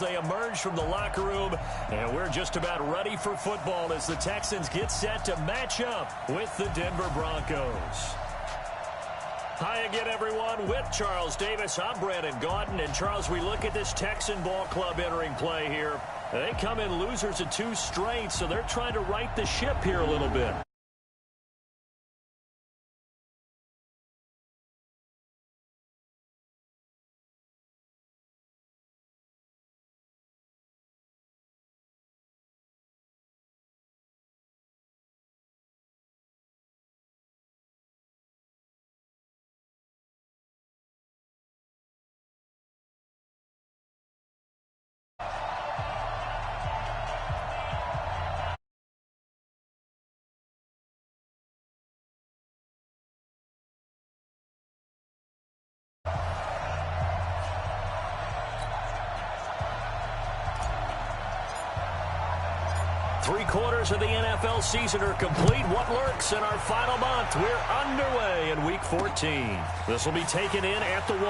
They emerge from the locker room, and we're just about ready for football as the Texans get set to match up with the Denver Broncos. Hi again, everyone. With Charles Davis, I'm Brandon Gaudin. And, Charles, we look at this Texan ball club entering play here. They come in losers of 2 straight, so they're trying to right the ship here a little bit. Three-quarters of the NFL season are complete. What lurks in our final month? We're underway in Week 14. This will be taken in at the 1.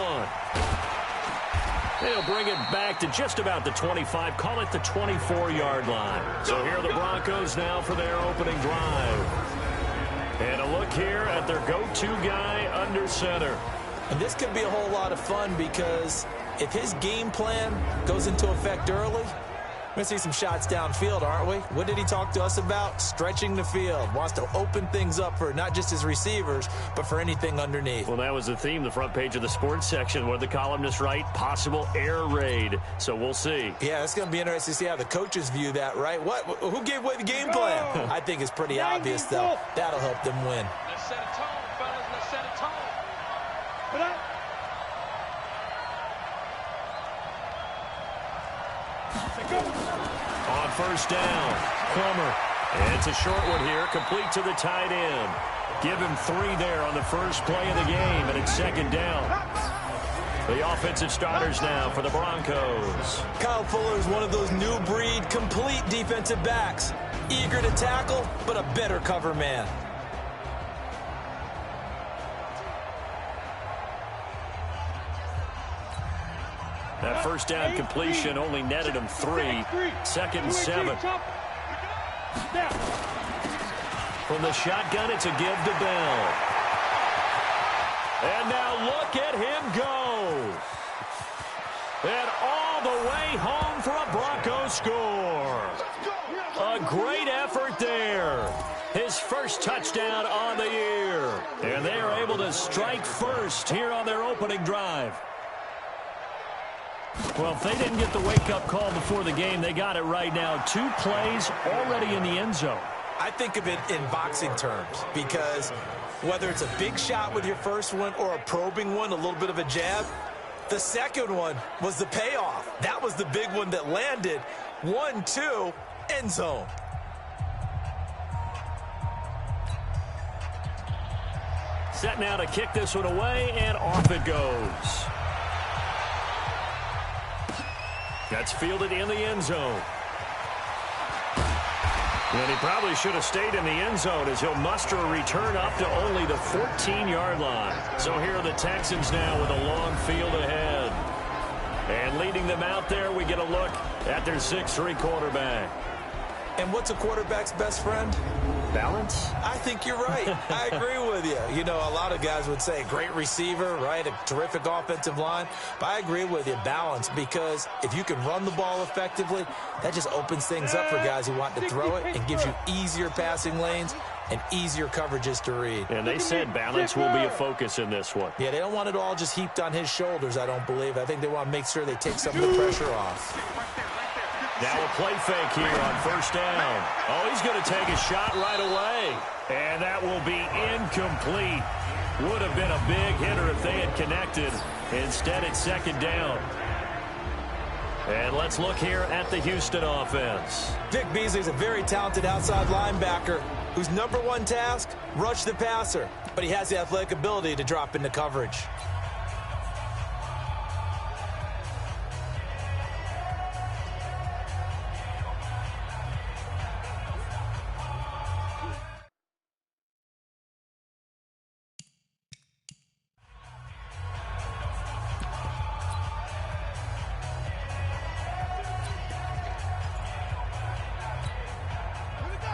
They'll bring it back to just about the 25, call it the 24-yard line. So here are the Broncos now for their opening drive. And a look here at their go-to guy under center. And this could be a whole lot of fun because if his game plan goes into effect early, we're going to see some shots downfield, aren't we? What did he talk to us about? Stretching the field. Wants to open things up for not just his receivers, but for anything underneath. Well, that was the theme, the front page of the sports section, where the columnists write possible air raid. So we'll see. Yeah, it's going to be interesting to see how the coaches view that, right? Who gave away the game plan? I think it's pretty obvious, though. That'll help them win. Let's set a tone, fellas. Let's set a tone. Put up. On first down, Plummer. And it's a short one here, complete to the tight end. Give him 3 there on the first play of the game, and it's second down. The offensive starters now for the Broncos. Kyle Fuller is one of those new breed, complete defensive backs. Eager to tackle, but a better cover man. That first down completion only netted him 3. Second and 7. From the shotgun, it's a give to Bell. And now look at him go. And all the way home for a Broncos score. A great effort there. His first touchdown on the year. And they are able to strike first here on their opening drive. Well, if they didn't get the wake-up call before the game, they got it right now. 2 plays already in the end zone. I think of it in boxing terms because whether it's a big shot with your first one or a probing one, a little bit of a jab, the second one was the payoff. That was the big one that landed. 1-2, end zone. Set now to kick this one away, and off it goes. That's fielded in the end zone. And he probably should have stayed in the end zone as he'll muster a return up to only the 14-yard line. So here are the Texans now with a long field ahead. And leading them out there, we get a look at their 6'3" quarterback. And what's a quarterback's best friend? Balance? I think you're right. I agree with you. You know, a lot of guys would say great receiver, right? A terrific offensive line. But I agree with you, balance, because if you can run the ball effectively, that just opens things up for guys who want to throw it and gives you easier passing lanes and easier coverages to read. And they said balance will be a focus in this one. Yeah, they don't want it all just heaped on his shoulders, I don't believe. I think they want to make sure they take some of the pressure off. Now a play fake here on first down. Oh, he's going to take a shot right away. And that will be incomplete. Would have been a big hitter if they had connected. Instead, it's second down. And let's look here at the Houston offense. Vic Beasley's a very talented outside linebacker whose #1 task, rush the passer. But he has the athletic ability to drop into coverage.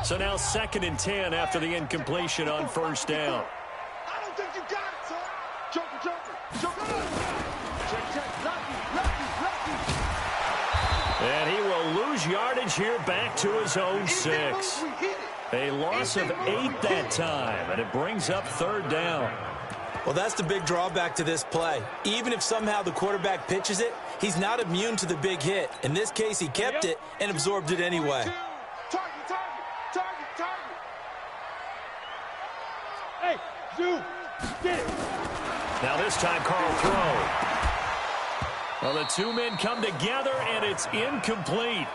So now 2nd and 10 after the incompletion on first down. I don't think you got it, son. Joker. And he will lose yardage here back to his own 6. A loss of 8 that time, and it brings up 3rd down. Well, that's the big drawback to this play. Even if somehow the quarterback pitches it, he's not immune to the big hit. In this case, he kept it and absorbed it anyway. Target. Hey, Zoo, get it. Now this time, Carl throw. Well, the two men come together, and it's incomplete.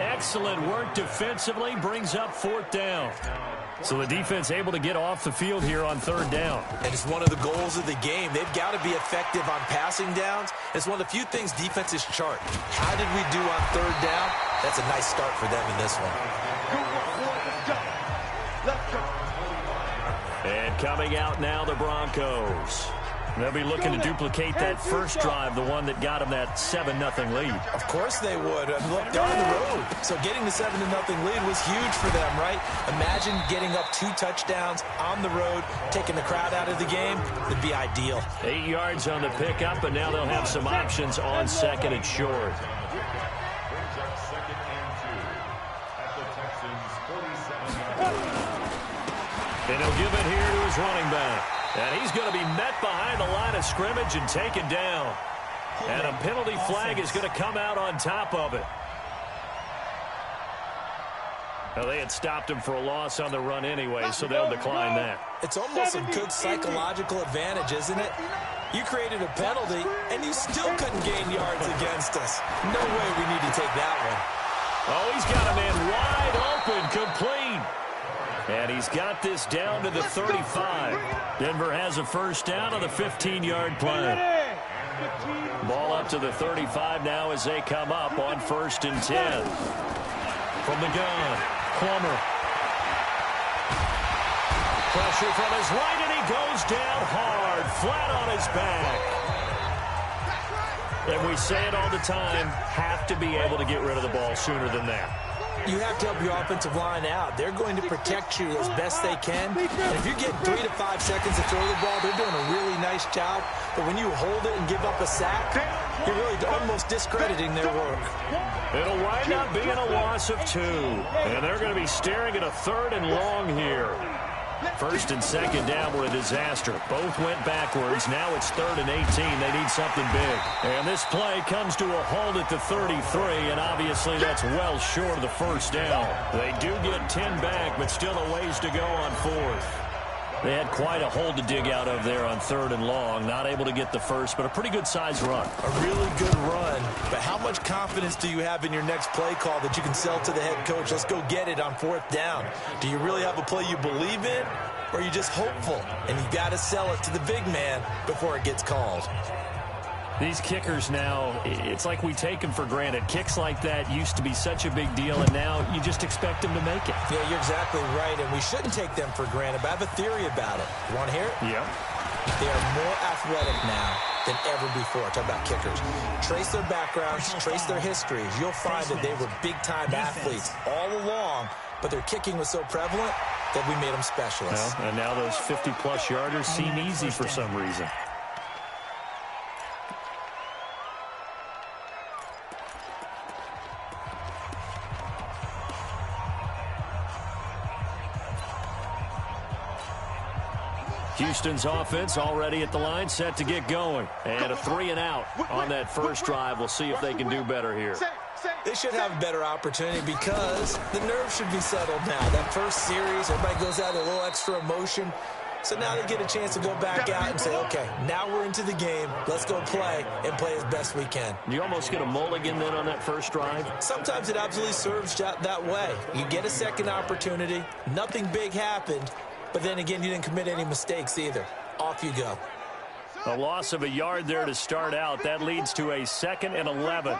Excellent work defensively, brings up 4th down. So the defense able to get off the field here on 3rd down. And it's one of the goals of the game. They've got to be effective on passing downs. It's one of the few things defenses chart. How did we do on 3rd down? That's a nice start for them in this one. Let's go. And coming out now, the Broncos. They'll be looking to duplicate that first drive, the one that got them that 7-0 lead. Of course they would. Look, they're on the road. So getting the 7-0 lead was huge for them, right? Imagine getting up 2 touchdowns on the road, taking the crowd out of the game. It'd be ideal. 8 yards on the pickup, and now they'll have some options on 2nd and short. And he'll give it here to his running back. And he's going to be met behind the line of scrimmage and taken down. And a penalty flag is going to come out on top of it. Well, they had stopped him for a loss on the run anyway, so they'll decline that. It's almost a good psychological advantage, isn't it? You created a penalty, and you still couldn't gain yards against us. No way we need to take that one. Oh, he's got a man wide open, complete. And he's got this down to the 35. Denver has a first down on the 15-yard play. Ball up to the 35 now as they come up on 1st and 10. From the gun, Plummer. Pressure from his right, and he goes down hard, flat on his back. And we say it all the time, have to be able to get rid of the ball sooner than that. You have to help your offensive line out. They're going to protect you as best they can. And if you get 3 to 5 seconds to throw the ball, they're doing a really nice job. But when you hold it and give up a sack, you're really almost discrediting their work. It'll wind up being a loss of 2. And they're going to be staring at a 3rd and long here. 1st and 2nd down were a disaster. Both went backwards. Now it's 3rd and 18. They need something big. And this play comes to a halt at the 33, and obviously that's well short of the first down. They do get 10 back, but still a ways to go on 4th. They had quite a hole to dig out of there on 3rd and long. Not able to get the first, but a pretty good-sized run. A really good run. But how much confidence do you have in your next play call that you can sell to the head coach? Let's go get it on 4th down. Do you really have a play you believe in, or are you just hopeful? And you got to sell it to the big man before it gets called. These kickers now, it's like we take them for granted. Kicks like that used to be such a big deal, and now you just expect them to make it. Yeah, you're exactly right, and we shouldn't take them for granted, but I have a theory about it. You want to hear it? Yeah. They are more athletic now than ever before. Talk about kickers. Trace their backgrounds, trace their histories. You'll find that they were big-time athletes all along, but their kicking was so prevalent that we made them specialists. Well, and now those 50-plus yarders seem easy for some reason. Houston's offense already at the line, set to get going. And a 3-and-out on that first drive. We'll see if they can do better here. They should have a better opportunity because the nerves should be settled now. That first series, everybody goes out a little extra emotion. So now they get a chance to go back out and say, okay, now we're into the game. Let's go play and play as best we can. You almost get a mulligan then on that first drive? Sometimes it absolutely serves that way. You get a second opportunity. Nothing big happened. But then again, you didn't commit any mistakes either. Off you go. A loss of a yard there to start out. That leads to a 2nd and 11.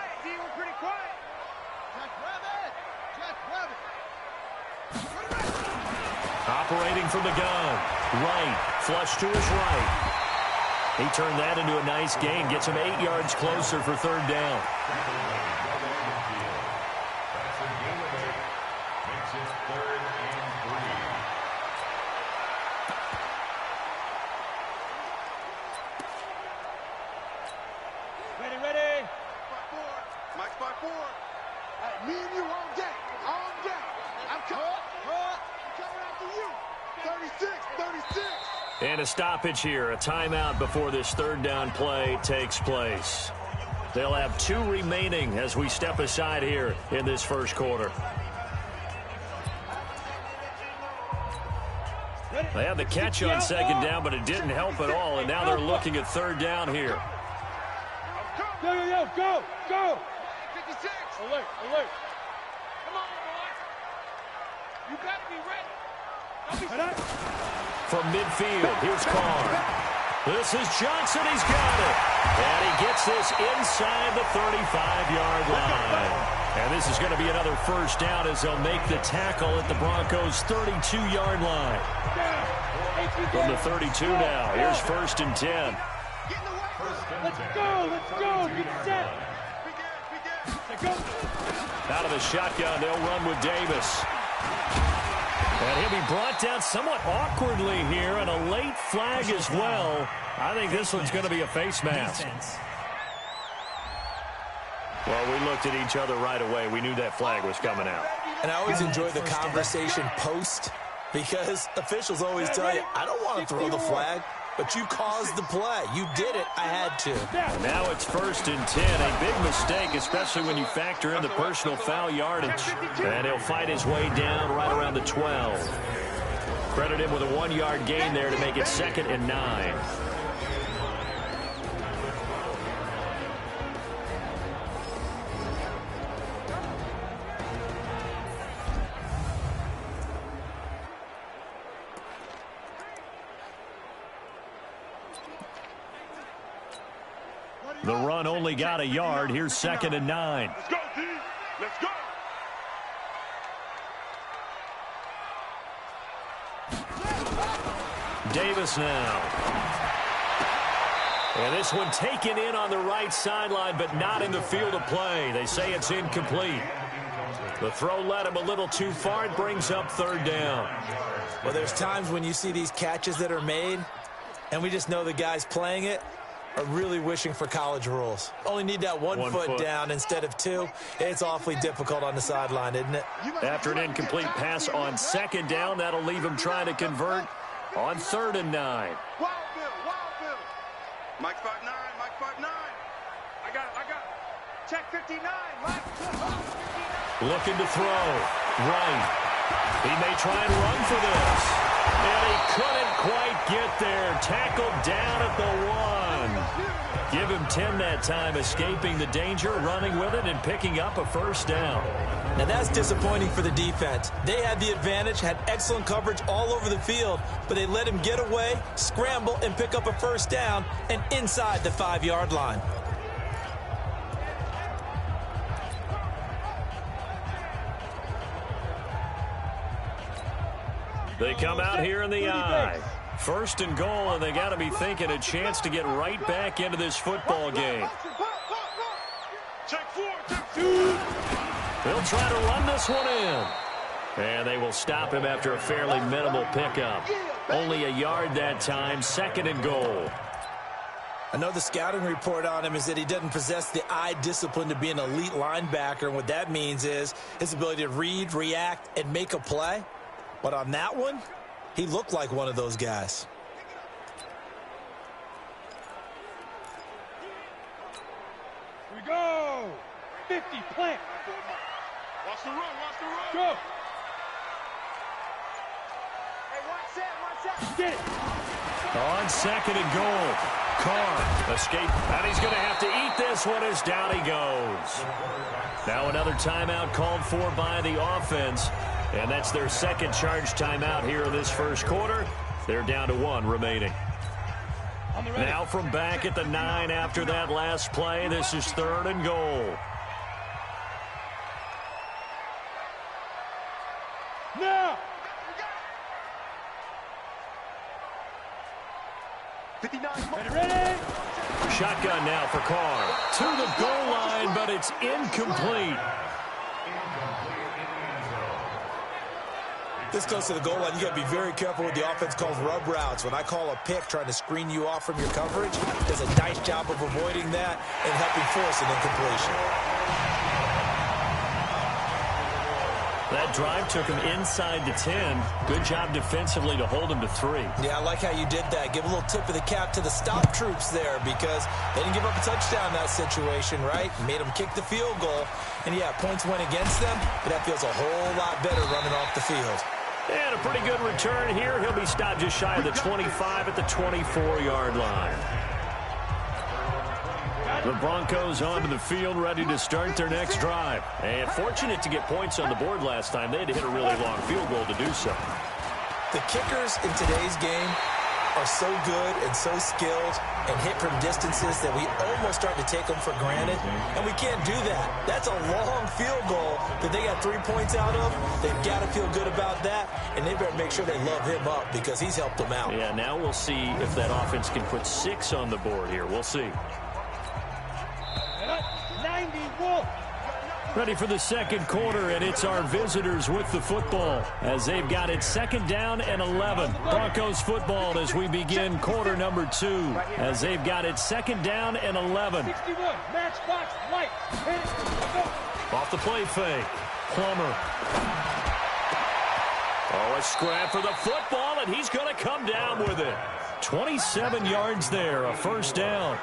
Operating from the gun. Right. Flush to his right. He turned that into a nice gain. Gets him 8 yards closer for 3rd down. Me and you all day. All day. I'm coming after you. 36, 36. And a stoppage here, a timeout before this third down play takes place. They'll have 2 remaining as we step aside here in this first quarter. They had the catch on second down, but it didn't help at all, and now they're looking at third down here. Go. 56. Alert. Come on, boy. You better be ready. From midfield, here's Carr. This is Johnson. He's got it. And he gets this inside the 35-yard line. And this is going to be another first down as they'll make the tackle at the Broncos' 32-yard line. From the 32 now, here's 1st and 10. Let's go. Get set. Out of the shotgun, they'll run with Davis. And he'll be brought down somewhat awkwardly here, and a late flag as well. I think this one's going to be a face mask. Well, we looked at each other right away. We knew that flag was coming out. And I always enjoy the conversation post, because officials always tell you, I don't want to throw the flag, but you caused the play. You did it. I had to. Now it's 1st and 10. A big mistake, especially when you factor in the personal foul yardage. And he'll fight his way down right around the 12. Credit him with a 1-yard gain there to make it 2nd and 9. The run only got a yard. Here's 2nd and 9. Let's go, D. Let's go. Davis now. And this one taken in on the right sideline, but not in the field of play. They say it's incomplete. The throw led him a little too far. It brings up 3rd down. Well, there's times when you see these catches that are made, and we just know the guys playing it are really wishing for college rules. Only need that one foot down instead of 2. It's awfully difficult on the sideline, isn't it? After an incomplete pass on 2nd down, that'll leave him trying to convert on 3rd and 9. Wild Bill. Mike 5'9", Mike 5'9". I got it. Check 59, Mike. Looking to throw. Right. He may try and run for this. And he couldn't quite get there. Tackled down at the 1. Give him 10 that time, escaping the danger, running with it, and picking up a 1st down. Now that's disappointing for the defense. They had the advantage, had excellent coverage all over the field, but they let him get away, scramble, and pick up a 1st down, and inside the 5-yard line. They come out here in the I. 1st and goal, and they got to be thinking a chance to get right back into this football game. Check 4, check 2. They'll try to run this one in. And they will stop him after a fairly minimal pickup. Only a yard that time, 2nd and goal. I know the scouting report on him is that he doesn't possess the eye discipline to be an elite linebacker, and what that means is his ability to read, react, and make a play. But on that one, he looked like one of those guys. Here we go. 50, plant. Watch the run. Go. Hey, watch that. Get it. On 2nd and goal. Carr escape, and he's going to have to eat this one as down he goes. Now another timeout called for by the offense. And that's their 2nd charge timeout here in this first quarter. They're down to 1 remaining. Now from back at the 9 after that last play, this is 3rd and goal. Now. 59. Ready. Shotgun now for Carr. To the goal line, but it's incomplete. This close to the goal line, you got to be very careful with the offense calls rub routes. When I call a pick trying to screen you off from your coverage, does a nice job of avoiding that and helping force an incompletion. That drive took him inside the 10. Good job defensively to hold him to 3. Yeah, I like how you did that. Give a little tip of the cap to the stop troops there because they didn't give up a touchdown in that situation, right? Made them kick the field goal. And, yeah, points went against them, but that feels a whole lot better running off the field. And a pretty good return here. He'll be stopped just shy of the 25 at the 24-yard line. The Broncos onto the field, ready to start their next drive. And fortunate to get points on the board last time. They had to hit a really long field goal to do so. The kickers in today's game are so good and so skilled and hit from distances that we almost start to take them for granted. And we can't do that. That's a long field goal that they got 3 points out of. They've got to feel good about that, and they better make sure they love him up because he's helped them out. Yeah, now we'll see if that offense can put 6 on the board here. We'll see. Ready for the second quarter, and it's our visitors with the football as they've got it 2nd down and 11. Broncos football as we begin quarter number 2 as they've got it 2nd down and 11. Off the play fake. Plummer. Oh, a scrap for the football, and he's going to come down with it. 27 yards there, a first down.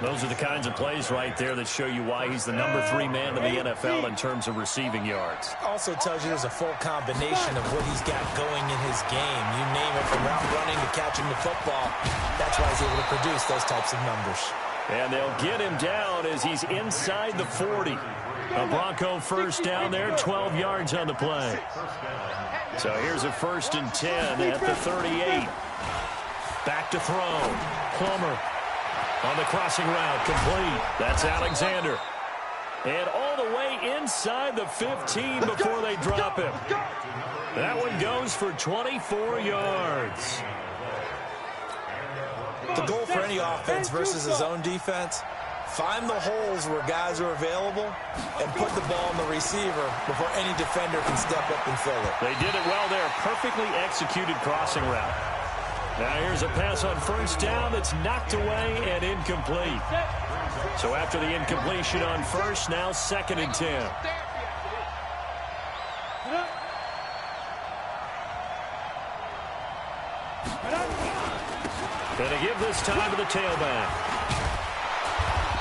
Those are the kinds of plays right there that show you why he's the number 3 man in the NFL in terms of receiving yards. Also tells you there's a full combination of what he's got going in his game. You name it, from route running to catching the football. That's why he's able to produce those types of numbers. And they'll get him down as he's inside the 40. A Bronco first down there, 12 yards on the play. So here's a 1st and 10 at the 38. Back to throw. Plummer. On the crossing route, complete. That's Alexander. And all the way inside the 15 before they drop him. That one goes for 24 yards. The goal for any offense versus his own defense, find the holes where guys are available and put the ball on the receiver before any defender can step up and fill it. They did it well there. Perfectly executed crossing route. Now here's a pass on 1st down that's knocked away and incomplete. So after the incompletion on 1st, now 2nd and 10. Gonna give this time to the tailback.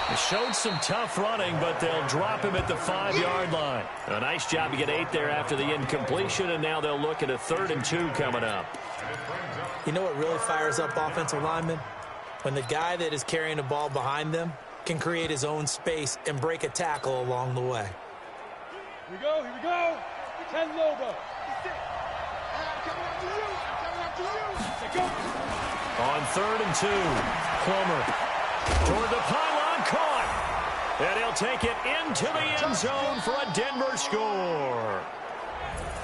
They showed some tough running, but they'll drop him at the 5-yard line. A nice job to get 8 there after the incompletion, and now they'll look at a 3rd and 2 coming up. You know what really fires up offensive linemen? When the guy that is carrying the ball behind them can create his own space and break a tackle along the way. Here we go. 10 Lobo. On 3rd and 2, Plummer toward the pylon, caught. And he'll take it into the end zone for a Denver score.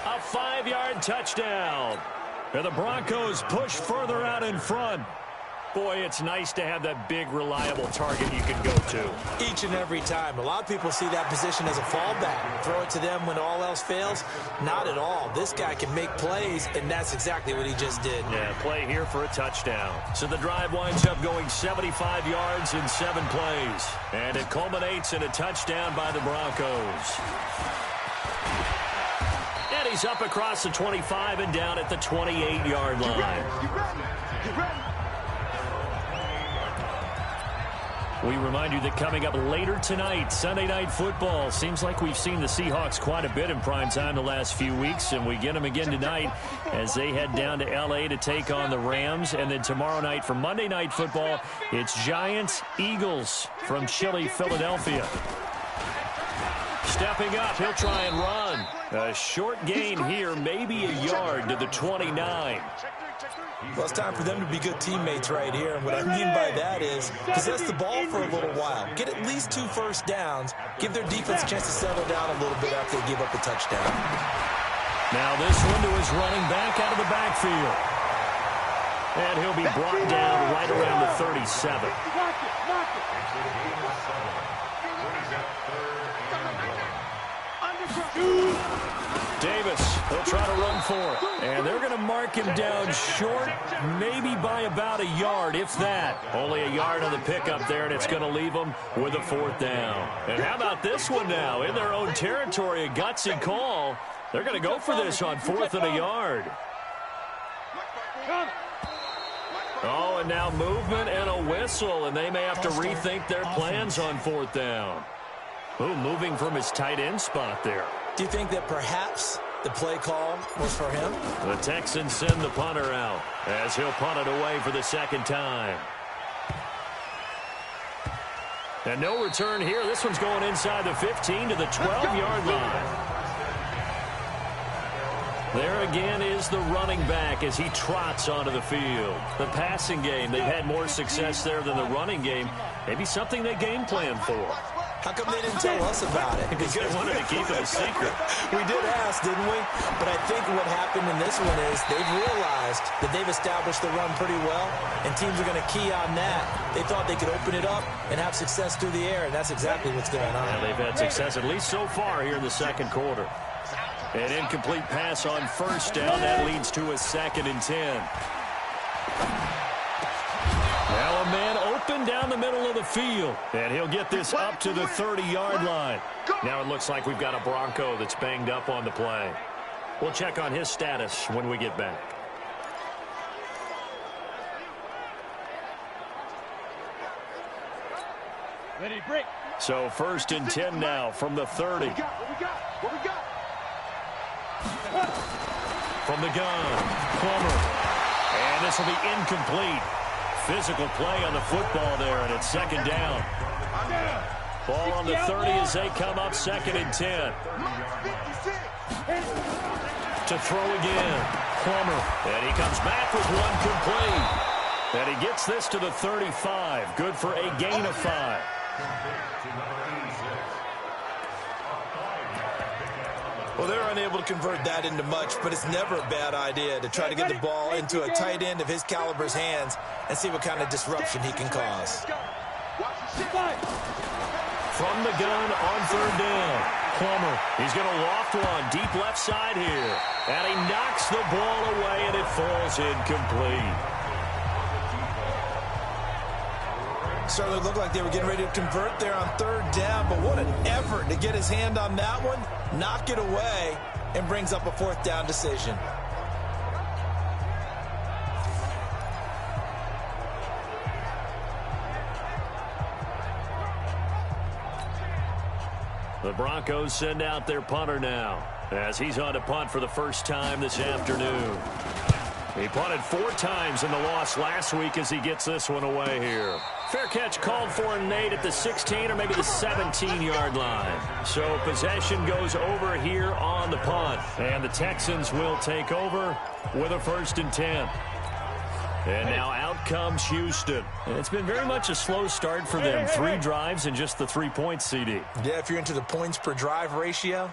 A 5-yard touchdown. And the Broncos push further out in front. Boy, it's nice to have that big, reliable target you can go to. Each and every time. A lot of people see that position as a fallback. Throw it to them when all else fails. Not at all. This guy can make plays, and that's exactly what he just did. Yeah, play here for a touchdown. So the drive winds up going 75 yards in 7 plays. And it culminates in a touchdown by the Broncos. And he's up across the 25 and down at the 28-yard line. We remind you that coming up later tonight, Sunday Night Football. Seems like we've seen the Seahawks quite a bit in prime time the last few weeks, and we get them again tonight as they head down to L.A. to take on the Rams. And then tomorrow night for Monday Night Football, it's Giants-Eagles from chilly Philadelphia. Stepping up, he'll try and run. A short gain here, maybe a yard to the 29. Well, it's time for them to be good teammates right here. And what I mean by that is possess the ball for a little while. Get at least 2 first downs. Give their defense a chance to settle down a little bit after they give up a touchdown. Now this one to his running back out of the backfield. And he'll be brought down right around the 37. Davis, he'll try to run for it. And they're going to mark him down short, maybe by about a yard, if that. Only a yard on the pickup there, and it's going to leave them with a 4th down. And how about this one now? In their own territory, a gutsy call. They're going to go for this on 4th and a yard. Oh, and now movement and a whistle, and they may have to rethink their plans on 4th down. Oh, moving from his tight end spot there. Do you think that perhaps the play call was for him? The Texans send the punter out as he'll punt it away for the 2nd time. And no return here. This one's going inside the 15 to the 12-yard line. There again is the running back as he trots onto the field. The passing game, they've had more success there than the running game. Maybe something they game plan for. How come they didn't tell us about it? Because they wanted to keep it a secret. We did ask, didn't we? But I think what happened in this one is they've realized that they've established the run pretty well, and teams are going to key on that. They thought they could open it up and have success through the air, and that's exactly what's going on. And they've had success at least so far here in the 2nd quarter. An incomplete pass on 1st down. That leads to a 2nd and 10. Now a man open down the middle of the field. And he'll get this up to the 30-yard line. Now it looks like we've got a Bronco that's banged up on the play. We'll check on his status when we get back. Ready, break. So 1st and 10 now from the 30. What we got? From the gun, Plummer. And this will be incomplete. Physical play on the football there, and it's 2nd down. Ball on the 30 as they come up 2nd and 10. To throw again, Plummer. And he comes back with one complete. And he gets this to the 35. Good for a gain of 5. Well, they're unable to convert that into much, but it's never a bad idea to try to get the ball into a tight end of his caliber's hands and see what kind of disruption he can cause. From the gun on 3rd down, Plummer. He's going to loft one deep left side here. And he knocks the ball away, and it falls incomplete. Certainly looked like they were getting ready to convert there on 3rd down, but what an effort to get his hand on that one, knock it away, and brings up a 4th down decision. The Broncos send out their punter now as he's on to punt for the 1st time this afternoon. He punted 4 times in the loss last week as he gets this one away here. Fair catch called for Nate at the 16 or maybe the 17-yard line. So possession goes over here on the punt. And the Texans will take over with a 1st and 10. And now out comes Houston. And it's been very much a slow start for them. 3 drives and just the 3 points, CD. Yeah, if you're into the points per drive ratio,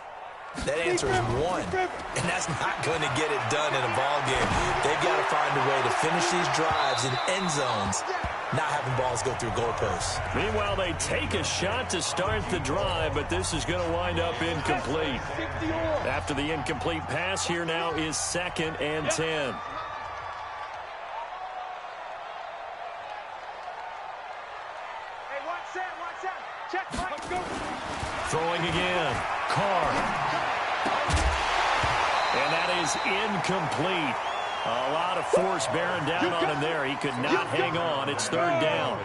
that answer is 1. And that's not going to get it done in a ball game. They've got to find a way to finish these drives in end zones, not having balls go through goalposts. Meanwhile, they take a shot to start the drive, but this is going to wind up incomplete. After the incomplete pass, here now is 2nd and 10. Hey, watch that. Check, Mike, go. Throwing again. Carr. And that is incomplete. A lot of force bearing down on him there. He could not hang on. It's 3rd down.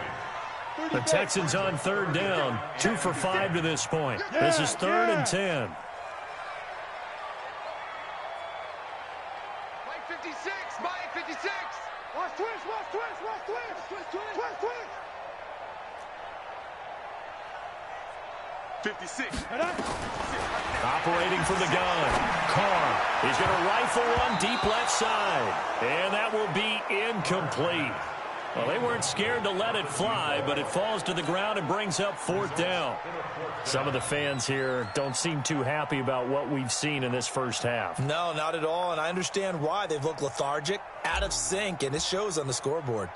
The Texans on 3rd down. 2 for 5 to this point. This is 3rd and 10. Mike 56. Mike 56. Watch twist. 56. Operating from the gun. Carr. He's going to rifle one deep left side. And that will be incomplete. Well, they weren't scared to let it fly, but it falls to the ground and brings up 4th down. Some of the fans here don't seem too happy about what we've seen in this first half. No, not at all, and I understand why. They've looked lethargic, out of sync, and it shows on the scoreboard.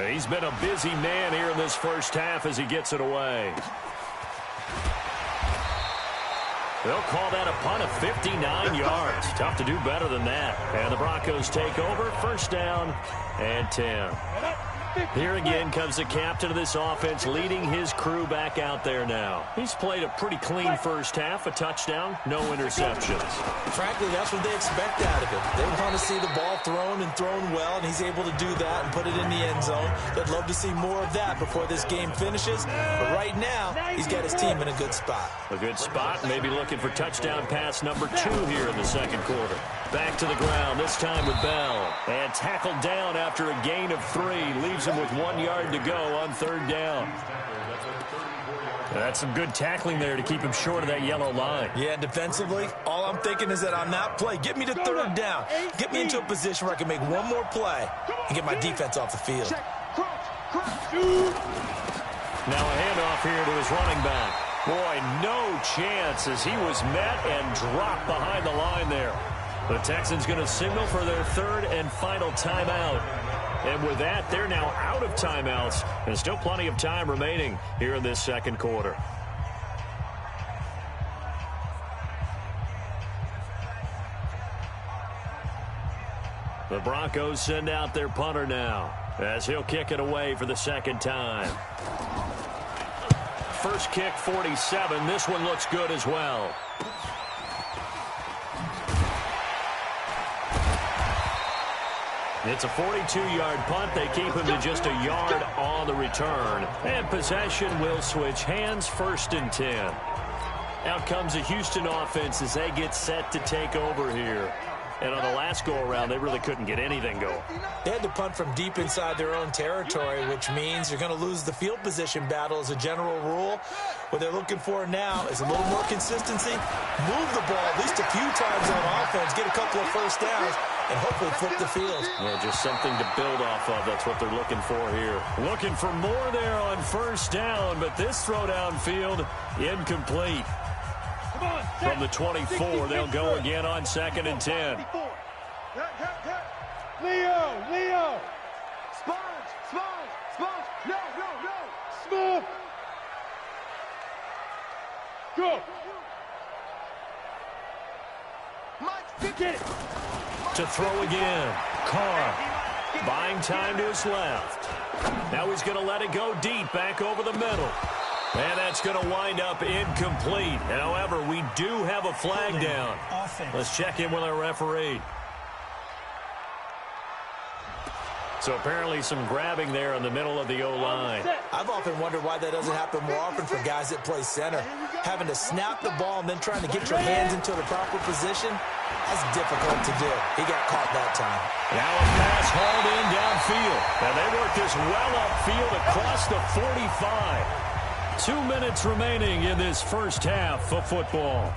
He's been a busy man here in this first half as he gets it away. They'll call that a punt of 59 yards. Tough to do better than that. And the Broncos take over. First down and 10. Here again comes the captain of this offense leading his crew back out there now. He's played a pretty clean first half, a touchdown, no interceptions. Frankly, that's what they expect out of him. They want to see the ball thrown and thrown well, and he's able to do that and put it in the end zone. They'd love to see more of that before this game finishes. But right now, he's got his team in a good spot. A good spot, maybe looking for touchdown pass number 2 here in the second quarter. Back to the ground, this time with Bell. And tackled down after a gain of 3. Leaves him with 1 yard to go on third down. That's some good tackling there to keep him short of that yellow line. Yeah, defensively, all I'm thinking is that on that play, get me to third down. Get me into a position where I can make one more play and get my defense off the field. Now a handoff here to his running back. Boy, no chance as he was met and dropped behind the line there. The Texans going to signal for their third and final timeout. And with that, they're now out of timeouts. And still plenty of time remaining here in this second quarter. The Broncos send out their punter now as he'll kick it away for the second time. First kick, 47. This one looks good as well. It's a 42-yard punt. They keep him to just a yard on the return. And possession will switch hands, first and 10. Out comes the Houston offense as they get set to take over here. And on the last go-around, they really couldn't get anything going. They had to punt from deep inside their own territory, which means you're going to lose the field position battle as a general rule. What they're looking for now is a little more consistency, move the ball at least a few times on offense, get a couple of first downs, and hopefully flip the field. Well, just something to build off of. That's what they're looking for here. Looking for more there on first down, but this throw downfield incomplete. From the 24, they'll go again on second and 10. Leo! Sponge! No! Smooth! Go! Mike, get it! To throw again. Carr buying time to his left. Now he's going to let it go deep back over the middle. And that's going to wind up incomplete. However, we do have a flag down. Let's check in with our referee. So apparently some grabbing there in the middle of the O-line. I've often wondered why that doesn't happen more often for guys that play center. Having to snap the ball and then trying to get your hands into the proper position, that's difficult to do. He got caught that time. Now a pass hauled in downfield. And they work this well upfield across the 45. 2 minutes remaining in this first half of football.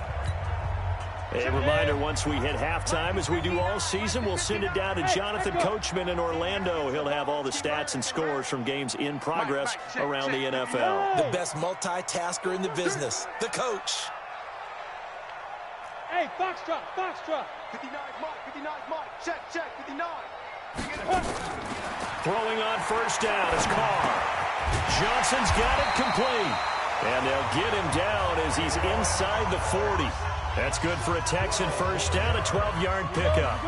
A reminder, once we hit halftime, as we do all season, we'll send it down to Jonathan Coachman in Orlando. He'll have all the stats and scores from games in progress around the NFL. The best multitasker in the business, the coach. Hey, Foxtrot! 59 Mike, check, 59. Throwing on first down is Carr. Johnson's got it complete. And they'll get him down as he's inside the 40. That's good for a Texan first down, a 12-yard pickup.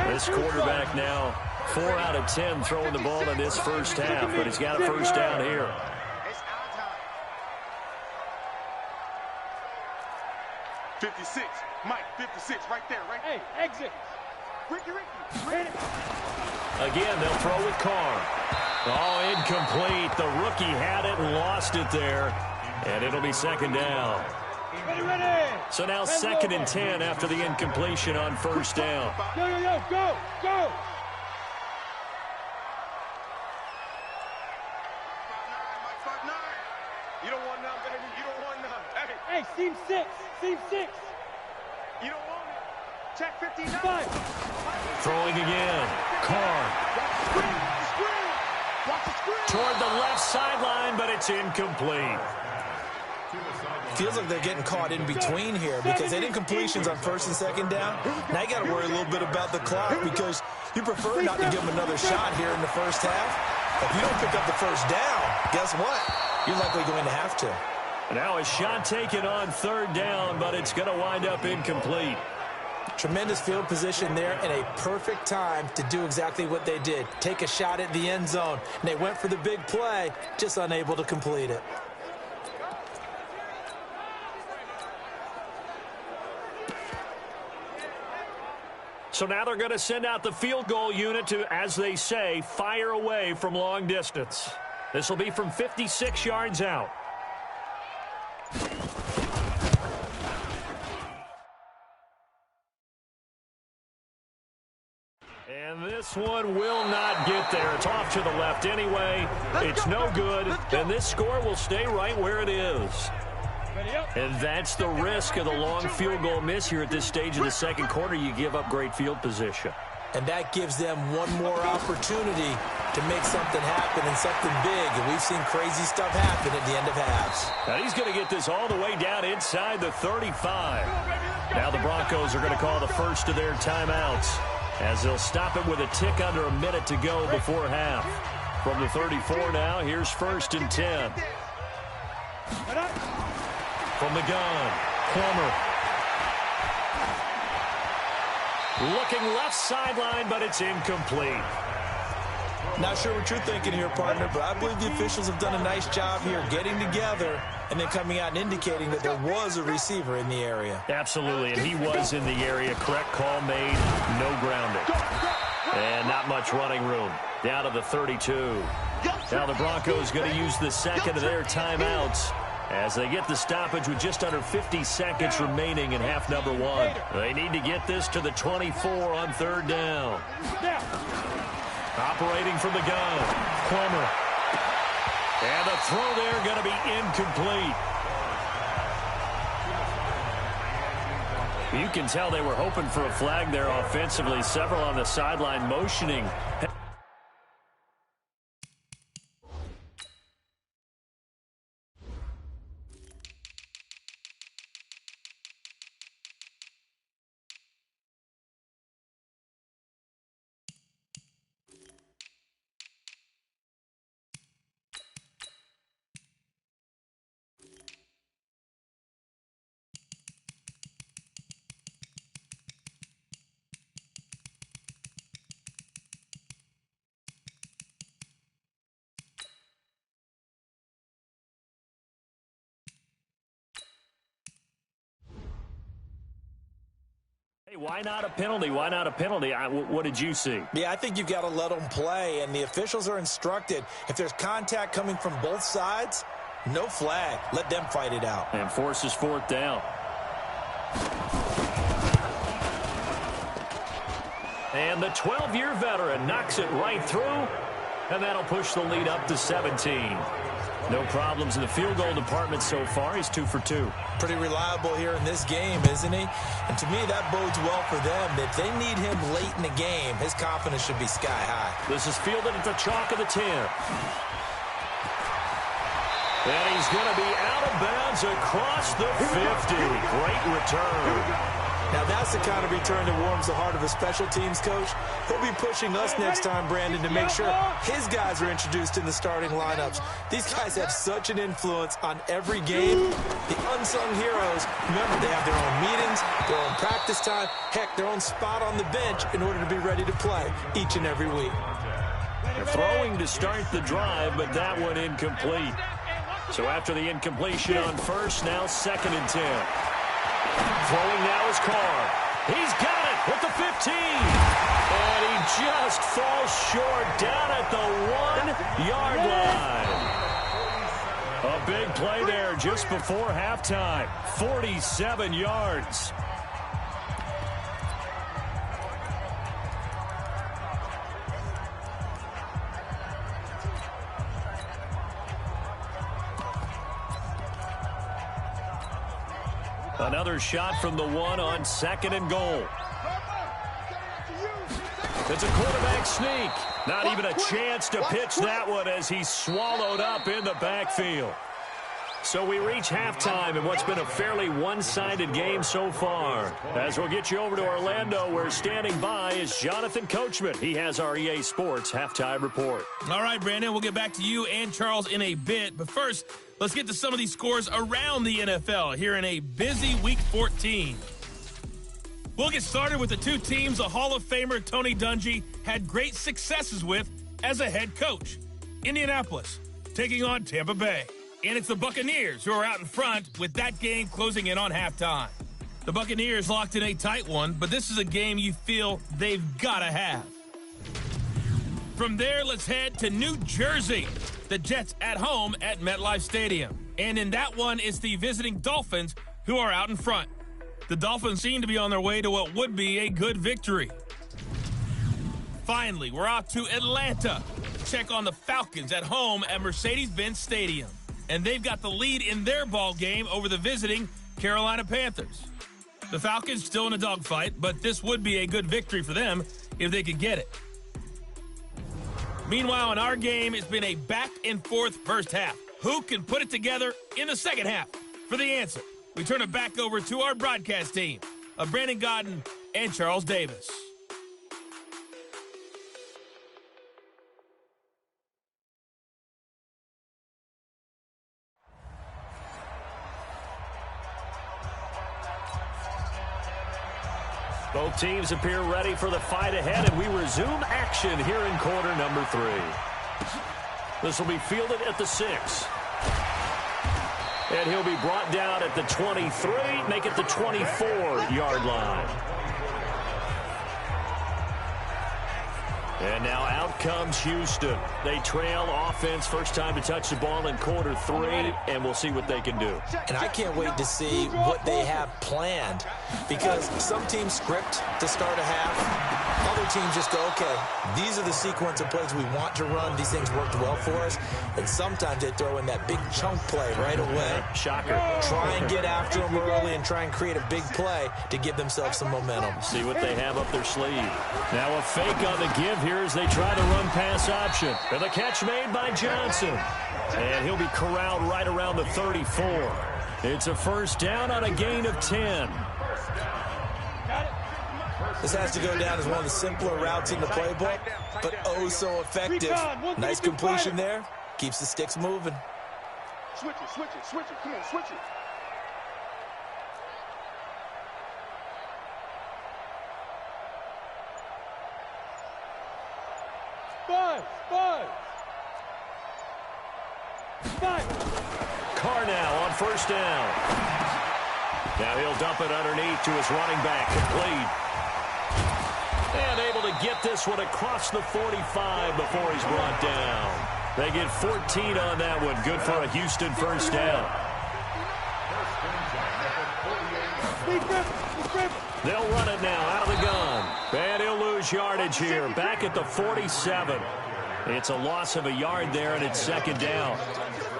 This quarterback now 4 out of 10 throwing the ball in this first half, but he's got a first down here. It's our time. 56, Mike, 56, right there, right there. Hey, exit. Ricky. Again, they'll throw with Carr. Oh, incomplete. The rookie had it and lost it there. And it'll be second down. Ready. So now second and 10 after the incompletion on first down. Go. You don't want none, baby. You don't want none. Hey, seam six. You don't want it. Check 59. Throwing again. Carr. Toward the left sideline, but it's incomplete. Feels like they're getting caught in between here because they did completions on first and second down. Now you got to worry a little bit about the clock because you prefer not to give them another shot here in the first half. If you don't pick up the first down, guess what? You're likely going to have to. Now a shot taken on third down, but it's going to wind up incomplete. Tremendous field position there and a perfect time to do exactly what they did. Take a shot at the end zone. And they went for the big play, just unable to complete it. So now they're going to send out the field goal unit to, as they say, fire away from long distance. This will be from 56 yards out. And this one will not get there. It's off to the left anyway. It's no good. And this score will stay right where it is. And that's the risk of the long field goal miss here at this stage of the second quarter. You give up great field position. And that gives them one more opportunity to make something happen and something big. And we've seen crazy stuff happen at the end of halves. Now he's going to get this all the way down inside the 35. Now the Broncos are going to call the first of their timeouts, as they'll stop it with a tick under a minute to go before half. From the 34 now, here's 1st and 10. From the gun, Plummer. Looking left sideline, but it's incomplete. Not sure what you're thinking here, partner, but I believe the officials have done a nice job here getting together and then coming out and indicating that there was a receiver in the area. Absolutely, and he was in the area. Correct call made, no grounding. And not much running room. Down to the 32. Now the Broncos going to use the second of their timeouts as they get the stoppage with just under 50 seconds remaining in half number one. They need to get this to the 24 on third down. Operating from the gun, Plummer. And the throw there going to be incomplete. You can tell they were hoping for a flag there offensively. Several on the sideline motioning. Hey, why not a penalty? Why not a penalty? What did you see? Yeah, I think you've got to let them play, and the officials are instructed. If there's contact coming from both sides, no flag. Let them fight it out. And forces 4th down. And the 12-year veteran knocks it right through, and that'll push the lead up to 17. No problems in the field goal department so far. He's 2 for 2. Pretty reliable here in this game, isn't he? And to me, that bodes well for them. If they need him late in the game, his confidence should be sky high. This is fielded at the chalk of the 10. And he's going to be out of bounds across the 50. Great return. Now, that's the kind of return that warms the heart of a special teams coach. He'll be pushing us next time, Brandon, to make sure his guys are introduced in the starting lineups. These guys have such an influence on every game. The unsung heroes, remember, they have their own meetings, their own practice time, heck, their own spot on the bench in order to be ready to play each and every week. They're throwing to start the drive, but that one incomplete. So after the incompletion on first, now 2nd and 10. Throwing now is Carr. He's got it with the 15. And he just falls short down at the 1-yard line. A big play there just before halftime. 47 yards. Another shot from the 1 on 2nd and goal. It's a quarterback sneak. Not even a chance to pitch that one as he's swallowed up in the backfield. So we reach halftime in what's been a fairly one-sided game so far. As we'll get you over to Orlando, where standing by is Jonathan Coachman. He has our EA Sports halftime report. All right, Brandon, we'll get back to you and Charles in a bit. But first, let's get to some of these scores around the NFL here in a busy Week 14. We'll get started with the two teams the Hall of Famer Tony Dungy had great successes with as a head coach. Indianapolis taking on Tampa Bay. And it's the Buccaneers who are out in front with that game closing in on halftime. The Buccaneers locked in a tight one, but this is a game you feel they've got to have. From there, let's head to New Jersey. The Jets at home at MetLife Stadium. And in that one, it's the visiting Dolphins who are out in front. The Dolphins seem to be on their way to what would be a good victory. Finally, we're off to Atlanta. Check on the Falcons at home at Mercedes-Benz Stadium. And they've got the lead in their ball game over the visiting Carolina Panthers. The Falcons still in a dogfight, but this would be a good victory for them if they could get it. Meanwhile, in our game, it's been a back-and-forth first half. Who can put it together in the second half? For the answer, we turn it back over to our broadcast team of Brandon Godden and Charles Davis. Both teams appear ready for the fight ahead, and we resume action here in quarter number 3. This will be fielded at the 6. And he'll be brought down at the 23, make it the 24-yard line. And now out comes Houston. They trail offense, first time to touch the ball in quarter 3, and we'll see what they can do. And I can't wait to see what they have planned, because some teams script to start a half. Other teams just go, okay, these are the sequence of plays we want to run. These things worked well for us. And sometimes they throw in that big chunk play right away. Shocker. Try and get after them early and try and create a big play to give themselves some momentum. See what they have up their sleeve. Now a fake on the give here as they try to run pass option. And the catch made by Johnson. And he'll be corralled right around the 34. It's a first down on a gain of 10. This has to go down as one of the simpler routes in the playbook, but oh so effective. Nice completion there. Keeps the sticks moving. Switch it, switch it, switch it. Come on, switch it. Carr now on first down. Now he'll dump it underneath to his running back, complete. And able to get this one across the 45 before he's brought down. They get 14 on that one. Good for a Houston first down. They'll run it now out of the gun. And he'll lose yardage here. Back at the 47. It's a loss of a yard there, and it's second down.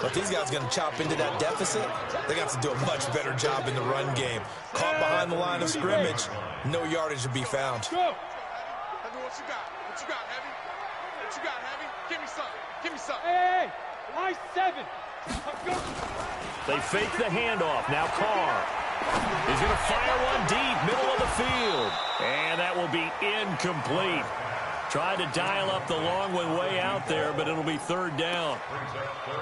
But these guys are going to chop into that deficit. They got to do a much better job in the run game. Caught behind the line of scrimmage. No yardage to be found. What you got? What you got, Heavy? What you got, Heavy? Give me something. Give me something. Hey, line 7. They fake the handoff. Now Carr. He's going to fire one deep, middle of the field. And that will be incomplete. Tried to dial up the long one way out there, but it'll be third down.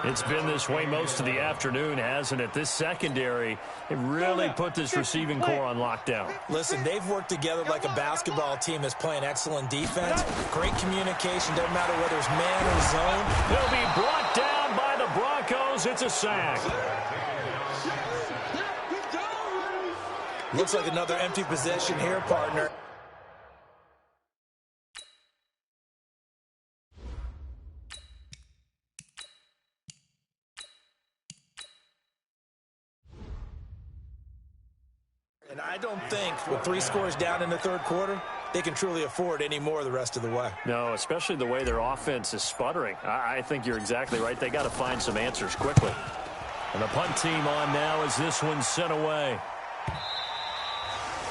It's been this way most of the afternoon, hasn't it? This secondary, it really put this receiving core on lockdown. Listen, they've worked together like a basketball team that's playing excellent defense. Great communication, doesn't matter whether it's man or zone. They'll be brought down by the Broncos. It's a sack. Looks like another empty possession here, partner. And I don't think with 3 scores down in the third quarter, they can truly afford any more the rest of the way. No, especially the way their offense is sputtering. I think you're exactly right. They got to find some answers quickly. And the punt team on now as this one's sent away.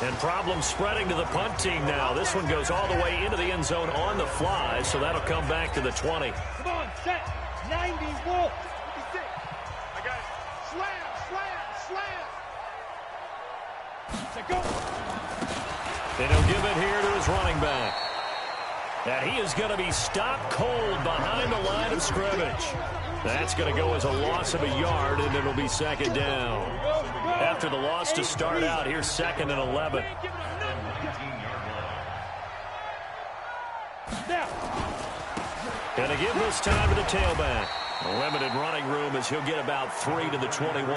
And problems spreading to the punt team now. This one goes all the way into the end zone on the fly, so that'll come back to the 20. Come on, set. 90, wolf. 56. I got it. Slam. And he'll give it here to his running back. And he is going to be stopped cold behind the line of scrimmage. That's going to go as a loss of a yard, and it'll be second down. After the loss to start out, here's 2nd and 11. Going to give this time to the tailback. A limited running room as he'll get about 3 to the 21.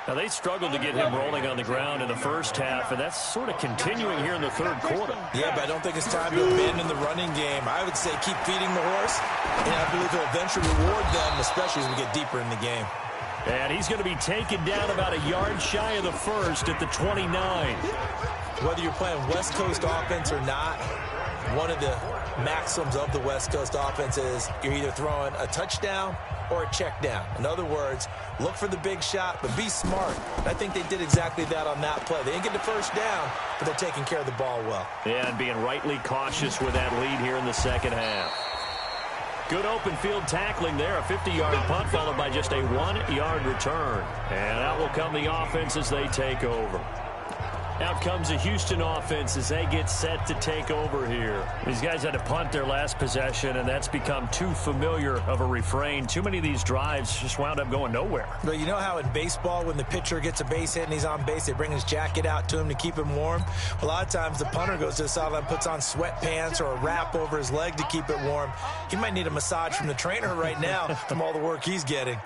Now, they struggled to get him rolling on the ground in the first half, and that's sort of continuing here in the third quarter. Yeah, but I don't think it's time to abandon the running game. I would say keep feeding the horse, and I believe he'll eventually reward them, especially as we get deeper in the game. And he's going to be taken down about a yard shy of the first at the 29. Whether you're playing West Coast offense or not, one of the maxims of the West Coast offense is you're either throwing a touchdown or a check down. In other words, look for the big shot, but be smart. I think they did exactly that on that play. They didn't get the first down, but they're taking care of the ball well. Yeah, and being rightly cautious with that lead here in the second half. Good open field tackling there. A 50-yard punt followed by just a 1-yard return. And out will come the offense as they take over. Out comes the Houston offense as they get set to take over here. These guys had to punt their last possession, and that's become too familiar of a refrain. Too many of these drives just wound up going nowhere. But you know how in baseball, when the pitcher gets a base hit and he's on base, they bring his jacket out to him to keep him warm? A lot of times the punter goes to the sideline, puts on sweatpants or a wrap over his leg to keep it warm. He might need a massage from the trainer right now from all the work he's getting.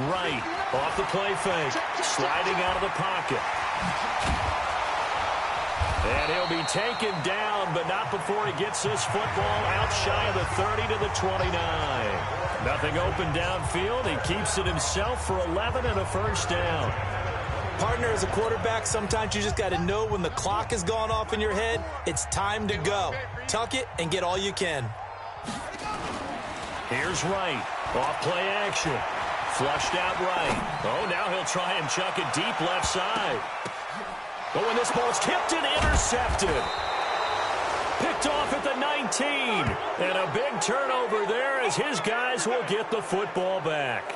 Right, off the play fake, sliding out of the pocket. And he'll be taken down, but not before he gets this football out shy of the 30 to the 29. Nothing open downfield. He keeps it himself for 11 and a first down. Partner, as a quarterback, sometimes you just got to know when the clock has gone off in your head, it's time to go. Tuck it and get all you can. Here's Wright, off play action. Flushed out right. Oh, now he'll try and chuck it deep left side. Oh, and this ball's tipped and intercepted. Picked off at the 19. And a big turnover there as his guys will get the football back.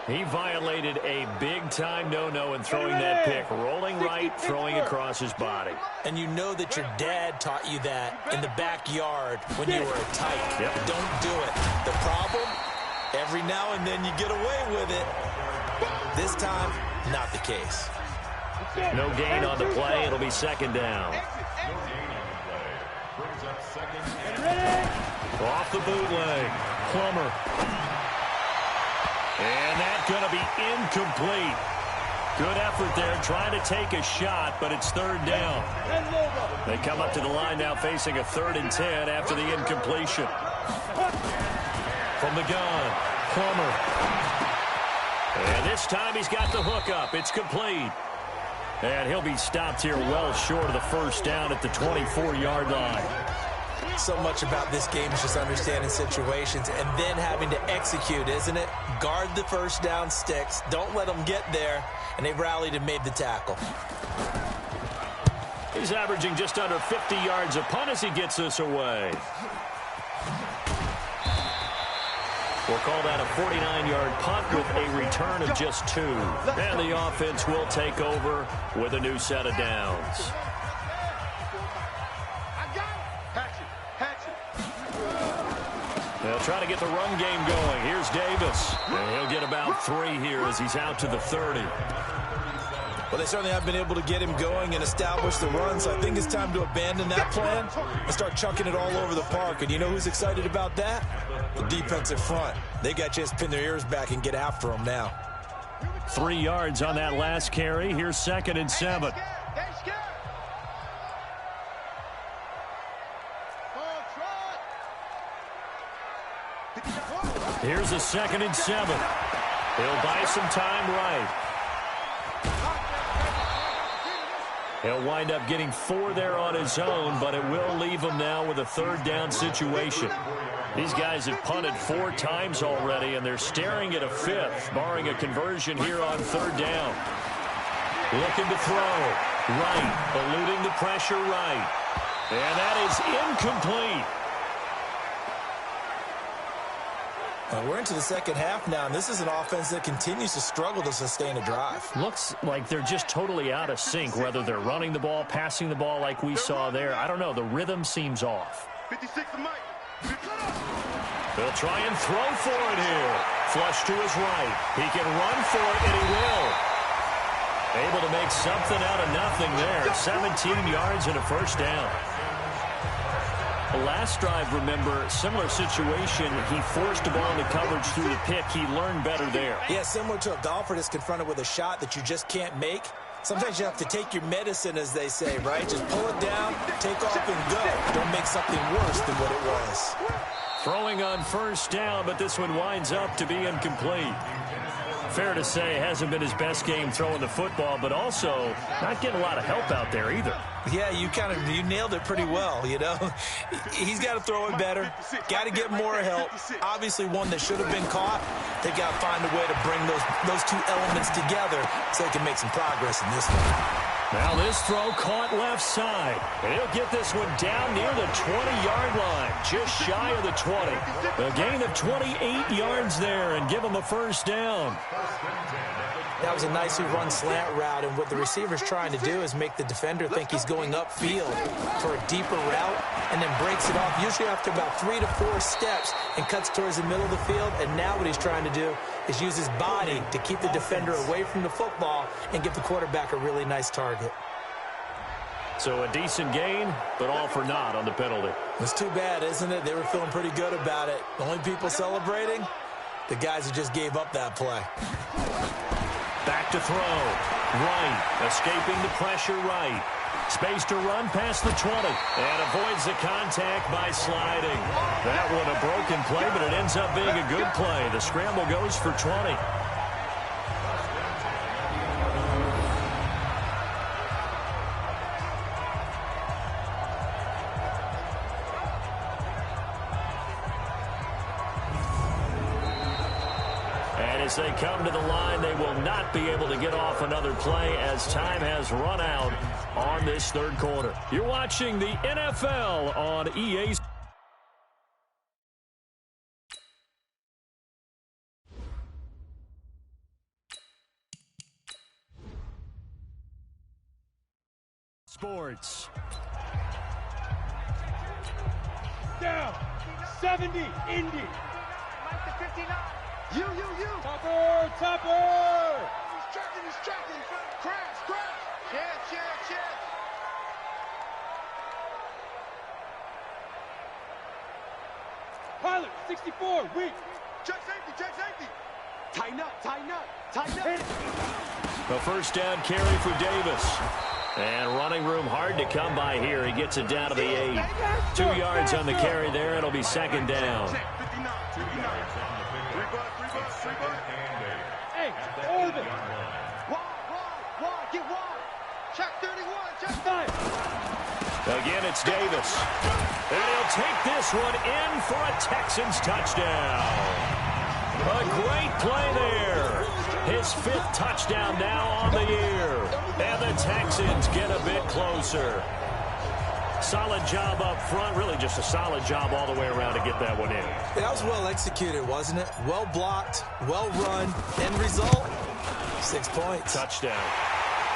He violated a big-time no-no in throwing that pick. Rolling right, throwing across his body. And you know that your dad taught you that in the backyard when you were a tyke. Yep. Don't do it. The problem? Every now and then you get away with it. This time, not the case. No gain on the play. It'll be second down. Off the bootleg. Plummer. And that's going to be incomplete. Good effort there, trying to take a shot, but it's third down. They come up to the line now facing a 3rd and 10 after the incompletion. From the gun, Plummer. And this time he's got the hook up. It's complete. And he'll be stopped here well short of the first down at the 24-yard line. So much about this game is just understanding situations and then having to execute, isn't it? Guard the first down sticks. Don't let them get there. And they rallied and made the tackle. He's averaging just under 50 yards a punt as he gets this away. We'll call that a 49-yard punt with a return of just 2. And the offense will take over with a new set of downs. They'll try to get the run game going. Here's Davis. And he'll get about 3 here as he's out to the 30. Well, they certainly have been able to get him going and establish the run, so I think it's time to abandon that plan and start chucking it all over the park. And you know who's excited about that? The defensive front. They got a chance to pin their ears back and get after him now. 3 yards on that last carry. Here's 2nd and 7. Here's a 2nd and 7. He'll buy some time right. He'll wind up getting 4 there on his own, but it will leave him now with a 3rd down situation. These guys have punted 4 times already, and they're staring at a 5th, barring a conversion here on 3rd down. Looking to throw. Right. Eluding the pressure right. And that is incomplete. We're into the second half now, and this is an offense that continues to struggle to sustain a drive. Looks like they're just totally out of sync, whether they're running the ball, passing the ball like we saw there. I don't know. The rhythm seems off. 56 to Mike. They'll try and throw for it here. Flush to his right. He can run for it, and he will. Able to make something out of nothing there. 17 yards and a first down. The last drive, remember, similar situation. He forced a ball into coverage through the pick. He learned better there. Yeah, similar to a golfer that's confronted with a shot that you just can't make. Sometimes you have to take your medicine, as they say, right? Just pull it down, take off, and go. Don't make something worse than what it was. Throwing on first down, but this one winds up to be incomplete. Fair to say, hasn't been his best game throwing the football, but also not getting a lot of help out there either. Yeah, you nailed it pretty well, you know. He's got to throw it better, got to get more help. Obviously one that should have been caught. They got to find a way to bring those two elements together so they can make some progress in this one. Now this throw caught left side. And he'll get this one down near the 20-yard line, just shy of the 20. A gain of 28 yards there and give him a first down. That was a nicely run slant route, and what the receiver's trying to do is make the defender think he's going upfield for a deeper route and then breaks it off, usually after about 3 to 4 steps, and cuts towards the middle of the field. And now what he's trying to do is use his body to keep the defender away from the football and give the quarterback a really nice target. So a decent gain, but all for naught on the penalty. It's too bad, isn't it? They were feeling pretty good about it. The only people celebrating, the guys who just gave up that play. Back to throw. Right. Escaping the pressure right. Space to run past the 20. And avoids the contact by sliding. That one a broken play, but it ends up being a good play. The scramble goes for 20. As they come to the line, they will not be able to get off another play as time has run out on this third quarter. You're watching the NFL on EA. Sports. Down. 70. Indy. Mike to 59. You. Topper. He's tracking. Crash. Chance. Pilot, 64, weak. Check safety. Tighten up. A first down carry for Davis. And running room hard to come by here. He gets it down to the 8. 2 yards on the carry there. It'll be second down. 59. Hey, orbit. Wide. Get wide. Check 31. Check 5. Again, it's Davis. And he'll take this one in for a Texans touchdown. A great play there. His 5th touchdown now on the year. And the Texans get a bit closer. Solid job up front. Really just a solid job all the way around to get that one in. That was well executed, wasn't it? Well blocked, well run. End result, 6 points. Touchdown.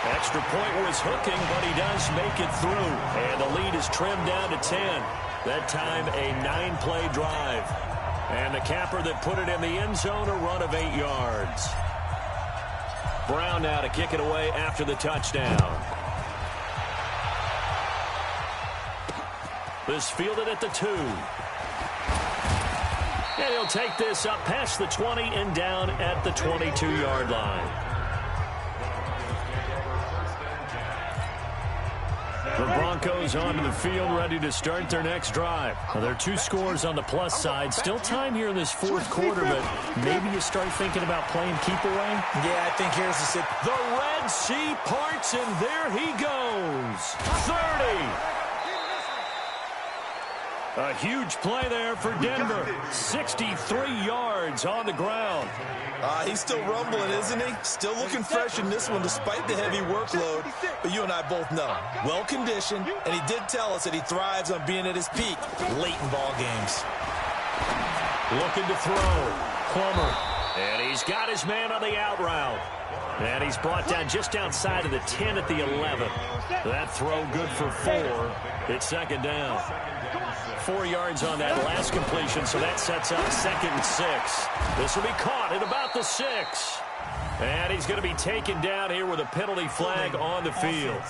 Extra point was hooking, but he does make it through. And the lead is trimmed down to 10. That time a 9-play drive. And the capper that put it in the end zone, a run of 8 yards. Brown now to kick it away after the touchdown. This fielded at the 2. And he'll take this up past the 20 and down at the 22-yard line. The Broncos onto the field, ready to start their next drive. Now, there are 2 scores on the plus side. Still time here in this 4th quarter, but maybe you start thinking about playing keep away. Yeah, I think here's the The Red Sea parts, and there he goes. 30. A huge play there for Denver. 63 yards on the ground. He's still rumbling, isn't he? Still looking fresh in this one despite the heavy workload. But you and I both know, well-conditioned, and he did tell us that he thrives on being at his peak late in ball games. Looking to throw. Plummer. And he's got his man on the out route. And he's brought down just outside of the 10 at the 11. That throw good for 4. It's second down. 4 yards on that last completion, so that sets up 2nd and 6. This will be caught at about the 6. And he's going to be taken down here with a penalty flag on the field.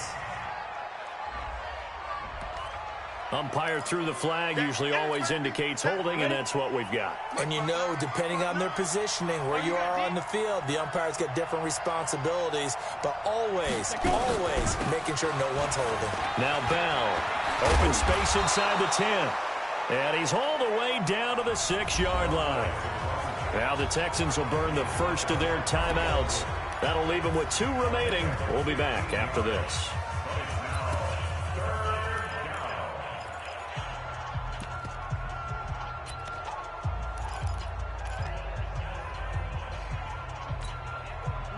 Umpire threw the flag, usually always indicates holding, and that's what we've got. And you know, depending on their positioning, where you are on the field, the umpires get different responsibilities, but always making sure no one's holding. Now Bell, open space inside the 10. And he's hauled away down to the 6-yard line. Now the Texans will burn the first of their timeouts. That'll leave them with 2 remaining. We'll be back after this.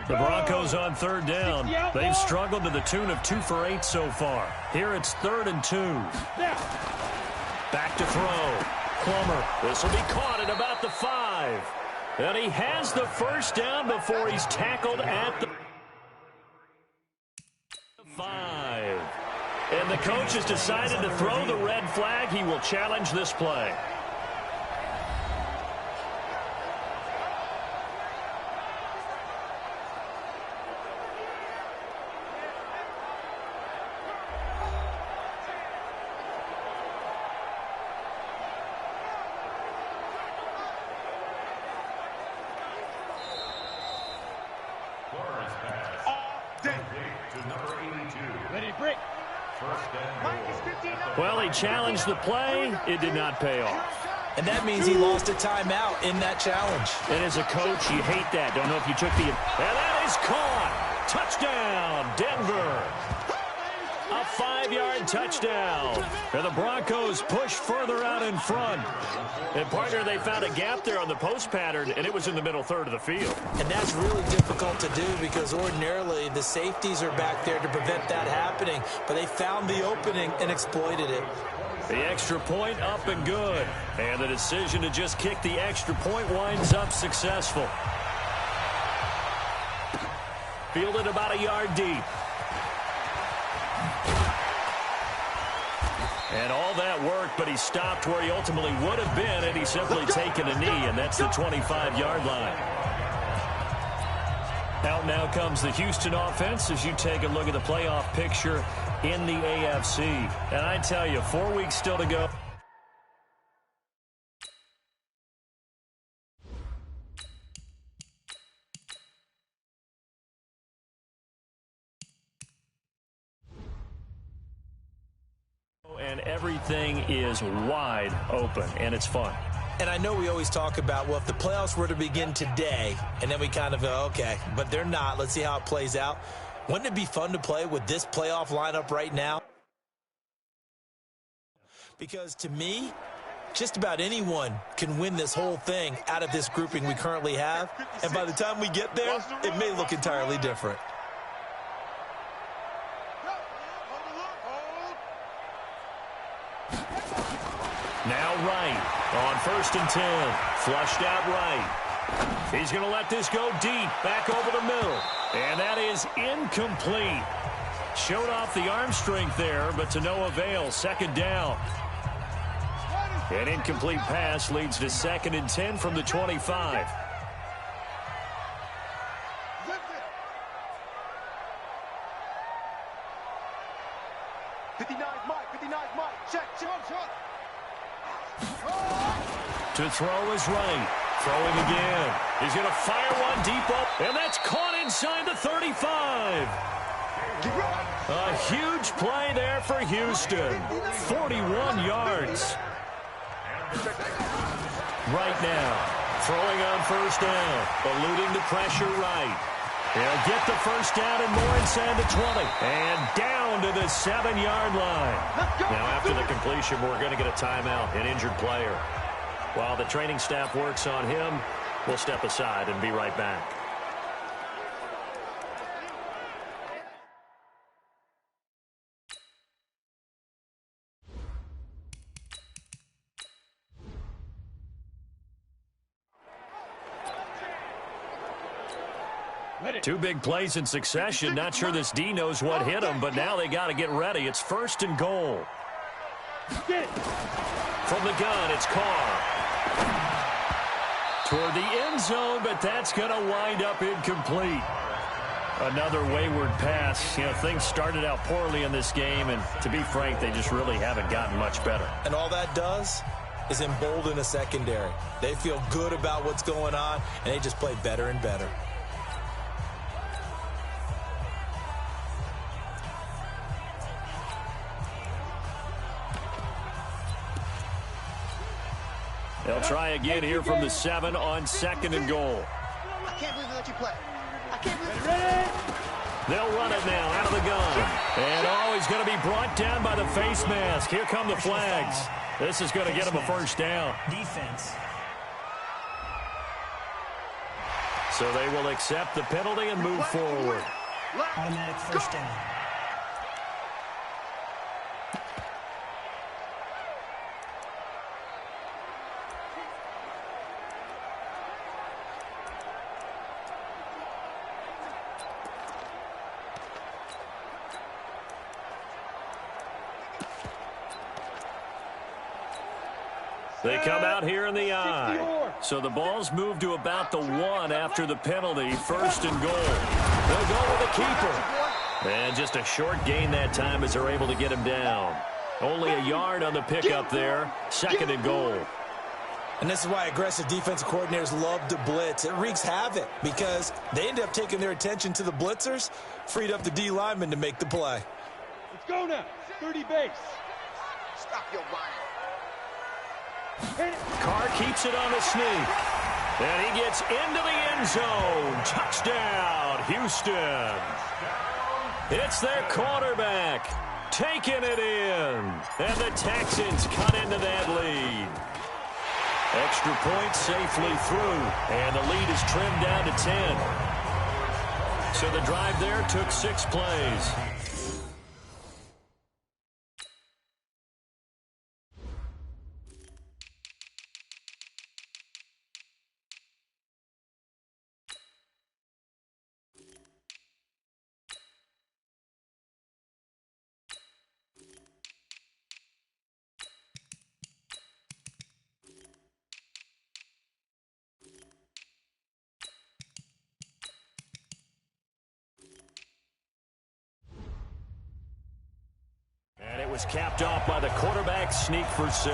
The Broncos on 3rd down. They've struggled to the tune of 2 for 8 so far. Here it's 3rd and 2. Back to throw. Plummer. This will be caught at about the 5. And he has the first down before he's tackled at the 5. And the coach has decided to throw the red flag. He will challenge this play. Well, he challenged the play. It did not pay off. And that means he lost a timeout in that challenge. And as a coach, you hate that. Don't know if you took the... And that is caught. Touchdown, Denver. A 5-yard touchdown. And the Broncos push further out in front. And, partner, they found a gap there on the post pattern, and it was in the middle third of the field. And that's really difficult to do because ordinarily the safeties are back there to prevent that happening. But they found the opening and exploited it. The extra point up and good. And the decision to just kick the extra point winds up successful. Fielded about a yard deep. And all that work, but he stopped where he ultimately would have been had he simply taken a knee, and that's the 25-yard line. Out now comes the Houston offense as you take a look at the playoff picture in the AFC. And I tell you, 4 weeks still to go. And everything is wide open, and it's fun. And I know we always talk about, well, if the playoffs were to begin today, and then we kind of go, okay, but they're not. Let's see how it plays out. Wouldn't it be fun to play with this playoff lineup right now? Because to me, just about anyone can win this whole thing out of this grouping we currently have. And by the time we get there, it may look entirely different. Now right on 1st and 10. Flushed out right. He's going to let this go deep, back over the middle. And that is incomplete. Showed off the arm strength there, but to no avail. 2nd down. An incomplete pass leads to 2nd and 10 from the 25. To throw is right. Throwing again. He's going to fire one deep up, and that's caught inside the 35. A huge play there for Houston. 41 yards. Right now, throwing on 1st down, eluding the pressure right. He'll get the 1st down and more inside the 20. And down to the 7-yard line. Now after the completion, we're going to get a timeout, an injured player. While the training staff works on him, we'll step aside and be right back. Two big plays in succession. Not sure this D knows what hit him, but now they got to get ready. It's 1st and goal. From the gun, it's Carr. Toward the end zone, but that's going to wind up incomplete. Another wayward pass. You know, things started out poorly in this game, and to be frank, they just really haven't gotten much better. And all that does is embolden a secondary. They feel good about what's going on, and they just play better and better. They'll try again here from the 7 on 2nd and goal. I can't believe they let you play. I can't believe it. They'll run it now out of the gun. And he's going to be brought down by the face mask. Here come the flags. This is going to get him a 1st down. Defense. So they will accept the penalty and move forward. Automatic 1st down. They come out here in the I. So the ball's moved to about the 1 after the penalty. 1st and goal. They'll go with the keeper. And just a short gain that time as they're able to get him down. Only a yard on the pickup there. 2nd and goal. And this is why aggressive defensive coordinators love to blitz. It wreaks havoc because they end up taking their attention to the blitzers, freed up the D lineman to make the play. Let's go now. 30 base. Stop your body. Carr keeps it on the sneak. And he gets into the end zone. Touchdown, Houston. It's their quarterback taking it in. And the Texans cut into that lead. Extra point safely through. And the lead is trimmed down to 10. So the drive there took 6 plays. And it was capped off by the quarterback sneak for 6.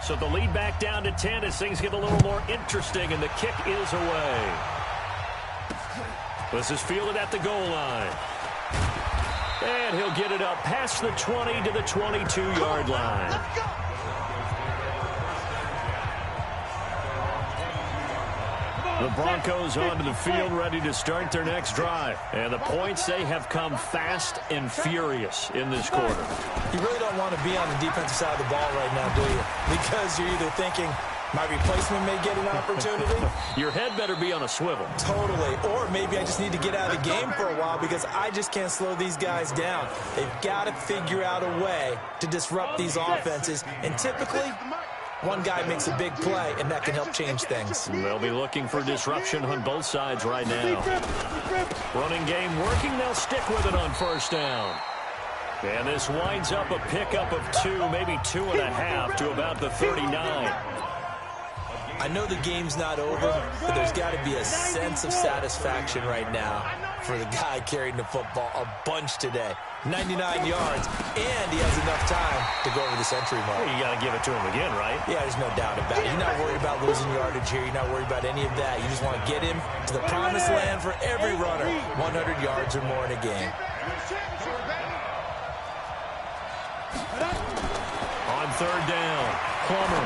So the lead back down to 10 as things get a little more interesting, and the kick is away. This is fielded at the goal line. And he'll get it up past the 20 to the 22-yard line. The Broncos onto the field ready to start their next drive. And the points, they have come fast and furious in this quarter. You really don't want to be on the defensive side of the ball right now, do you? Because you're either thinking, my replacement may get an opportunity. Your head better be on a swivel. Totally. Or maybe I just need to get out of the game for a while because I just can't slow these guys down. They've got to figure out a way to disrupt these offenses. And typically, one guy makes a big play, and that can help change things. They'll be looking for disruption on both sides right now. Running game working. They'll stick with it on 1st down. And this winds up a pickup of 2, maybe 2.5 to about the 39. I know the game's not over, but there's got to be a sense of satisfaction right now for the guy carrying the football a bunch today. 99 yards, and he has enough time to go over the century mark. Well, you got to give it to him again, right? Yeah, there's no doubt about it. You're not worried about losing yardage here. You're not worried about any of that. You just want to get him to the promised land for every runner. 100 yards or more in a game. On 3rd down, Plummer.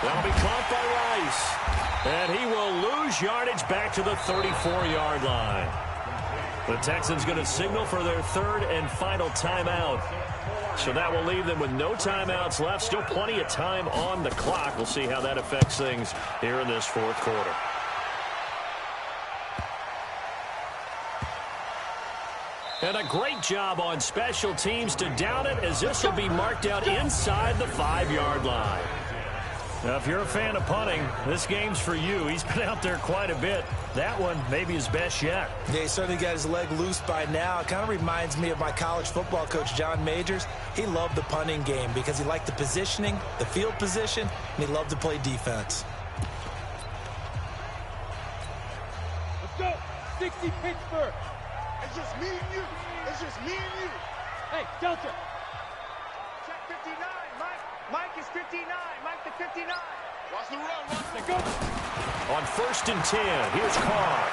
That'll be caught by Rice. And he will lose yardage back to the 34-yard line. The Texans going to signal for their 3rd and final timeout. So that will leave them with no timeouts left. Still plenty of time on the clock. We'll see how that affects things here in this 4th quarter. And a great job on special teams to down it, as this will be marked out inside the 5-yard line. Now, if you're a fan of punting, this game's for you. He's been out there quite a bit. That one maybe his best yet. Yeah, he certainly got his leg loose by now. It kind of reminds me of my college football coach, John Majors. He loved the punting game because he liked the positioning, the field position, and he loved to play defense. Let's go. 60 Pittsburgh. It's just me and you. It's just me and you. Hey, Delta. Check 59, Mike. Mike is 59. Mike the 59. Watch the run. Watch the Go. On 1st and 10, here's Carr.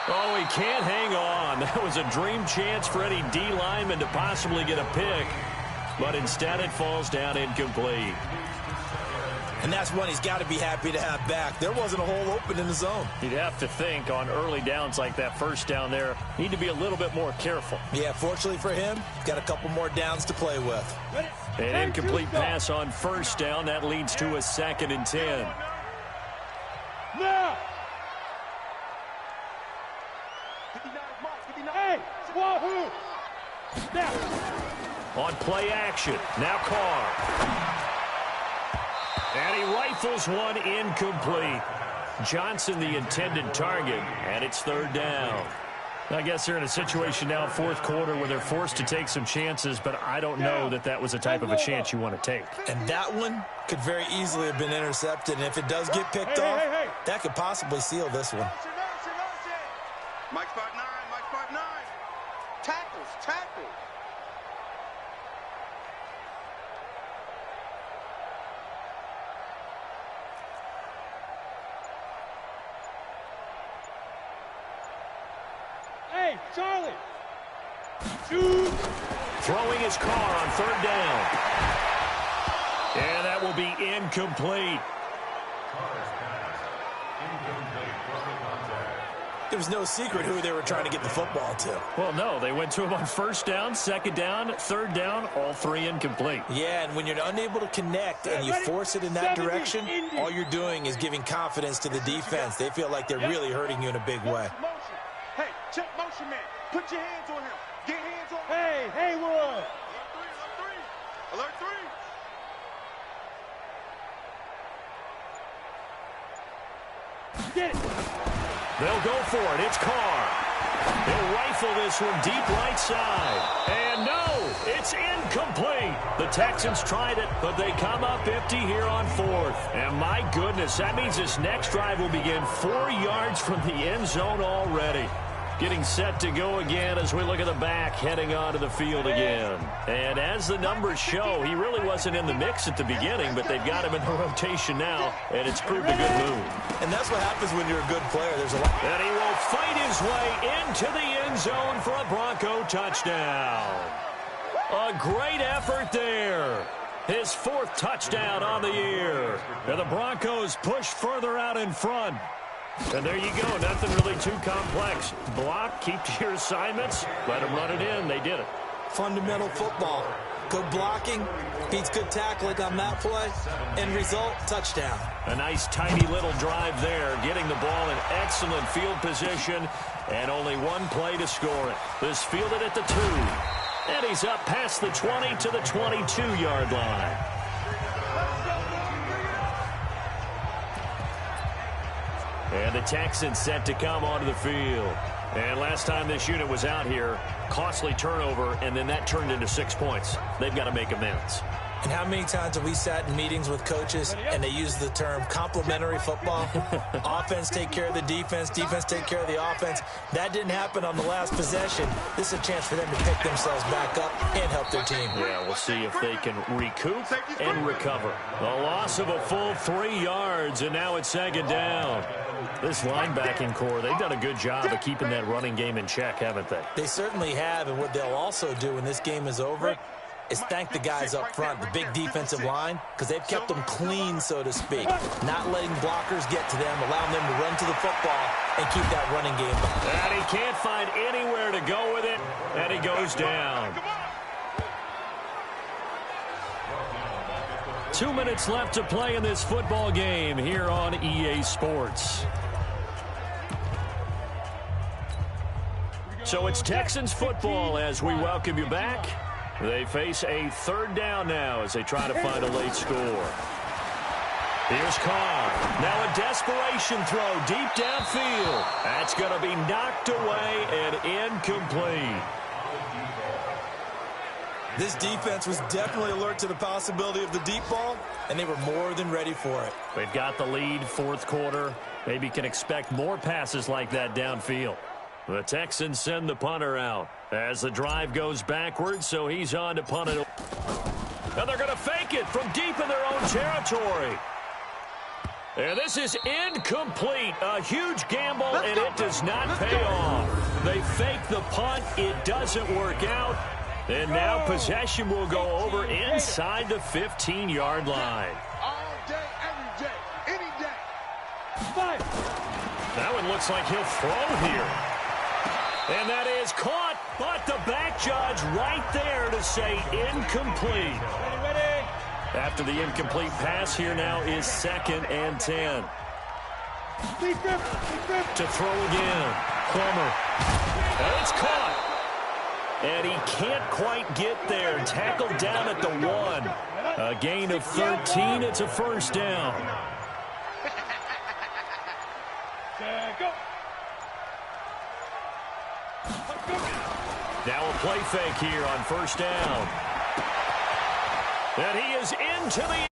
Oh, he can't hang on. That was a dream chance for any D lineman to possibly get a pick. But instead it falls down incomplete. And that's one he's got to be happy to have back. There wasn't a hole open in the zone. You'd have to think on early downs like that first down there, need to be a little bit more careful. Yeah, fortunately for him, he's got a couple more downs to play with. An incomplete pass on 1st down. That leads to a 2nd and 10. Now. 59, Mike. 59. Hey, wahoo. Now. On play action, now Carr. And he rifles one incomplete. Johnson the intended target, and it's 3rd down. I guess they're in a situation now, 4th quarter, where they're forced to take some chances, but I don't know that that was the type of a chance you want to take. And that one could very easily have been intercepted, and if it does get picked off, that could possibly seal this one. Mike 5'9", Mike 5'9". Tackles, tackles. Hey, Charlie. Shoot. Throwing his Carr on 3rd down. And that will be incomplete. There was no secret who they were trying to get the football to. Well, no, they went to him on 1st down, 2nd down, 3rd down, all 3 incomplete. Yeah, and when you're unable to connect and you force it in that direction, all you're doing is giving confidence to the defense. They feel like they're really hurting you in a big way. Motion. Hey, check motion, man. Put your hands on him. Get hands on him. Hey, Haywood. Alert 3. Get it. They'll go for it. It's Carr. They'll rifle this one deep right side. And no, it's incomplete. The Texans tried it, but they come up empty here on 4th. And my goodness, that means this next drive will begin 4 yards from the end zone already. Getting set to go again as we look at the back, heading onto the field again. And as the numbers show, he really wasn't in the mix at the beginning, but they've got him in the rotation now, and it's proved a good move. And that's what happens when you're a good player. There's a lot. And he will fight his way into the end zone for a Bronco touchdown. A great effort there. His 4th touchdown on the year. And the Broncos push further out in front. And there you go. Nothing really too complex. Block, keep to your assignments, let them run it in. They did it. Fundamental football. Good blocking beats good tackling on that play. End result, touchdown. A nice, tidy little drive there, getting the ball in excellent field position, and only one play to score it. This fielded at the 2. And he's up past the 20 to the 22-yard line. And the Texans set to come onto the field. And last time this unit was out here, costly turnover, and then that turned into 6 points. They've got to make amends. And how many times have we sat in meetings with coaches and they use the term complementary football? Offense take care of the defense, defense take care of the offense. That didn't happen on the last possession. This is a chance for them to pick themselves back up and help their team. Yeah, we'll see if they can recoup and recover. The loss of a full 3 yards, and now it's 2nd down. This linebacking core, they've done a good job of keeping that running game in check, haven't they? They certainly have, and what they'll also do when this game is over is thank the guys up front, the big defensive line, because they've kept them clean, so to speak. Not letting blockers get to them, allowing them to run to the football and keep that running game behind. And he can't find anywhere to go with it, and he goes down. 2 minutes left to play in this football game here on EA Sports. So it's Texans football as we welcome you back. They face a third down now as they try to find a late score. Here's Carr. Now a desperation throw deep downfield. That's going to be knocked away and incomplete. This defense was definitely alert to the possibility of the deep ball, and they were more than ready for it. They've got the lead, fourth quarter. Maybe can expect more passes like that downfield. The Texans send the punter out as the drive goes backwards, so he's on to punt it. And they're going to fake it from deep in their own territory. And this is incomplete. A huge gamble, and it does not pay off. They fake the punt. It doesn't work out. And now possession will go over inside the 15-yard line. All day, every day, any day. That one looks like he'll throw here. And that is caught, but the back judge right there to say incomplete. After the incomplete pass, here now is 2nd and 10. To throw again. Plummer. And it's caught. And he can't quite get there. Tackled down at the 1. A gain of 13. It's a first down. Now a play fake here on first down. And he is into the